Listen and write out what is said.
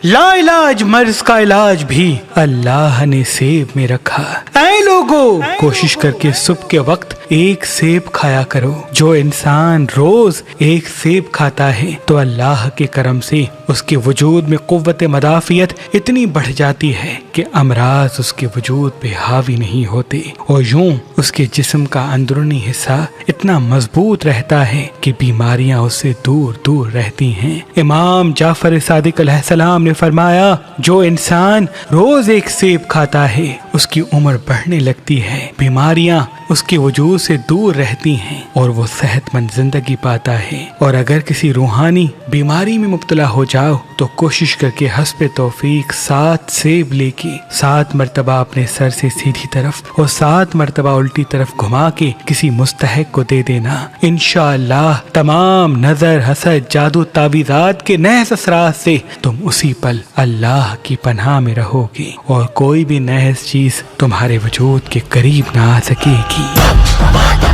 لا علاج مرض کا علاج بھی اللہ نے سیب میں رکھا۔ اے لوگو، کوشش کر کے صبح کے وقت ایک سیب کھایا کرو۔ جو انسان روز ایک سیب کھاتا ہے تو اللہ کے کرم سے اس کے وجود میں قوت مدافعت اتنی بڑھ جاتی ہے کہ امراض اس کے وجود پہ حاوی نہیں ہوتے، اور یوں اس کے جسم کا اندرونی حصہ اتنا مضبوط رہتا ہے کہ بیماریاں اس سے دور دور رہتی ہیں۔ امام جعفر صادق علیہ السلام نے فرمایا، جو انسان روز ایک سیب کھاتا ہے اس کی عمر بڑھنے لگتی ہے، بیماریاں اس کے وجود سے دور رہتی ہیں اور وہ صحت مند زندگی پاتا ہے۔ اور اگر کسی روحانی بیماری میں مبتلا ہو جاؤ تو کوشش کر کے حسب توفیق 7 سیب لے کے 7 مرتبہ اپنے سر سے سیدھی طرف اور 7 مرتبہ الٹی طرف گھما کے کسی مستحق کو دے دینا۔ انشاءاللہ تمام نظر، حسد، جادو، تعویذات کے نحس اثرات سے تم اسی پل اللہ کی پناہ میں رہو گے اور کوئی بھی نحس چیز تمہارے وجود کے قریب نہ آ سکے گی۔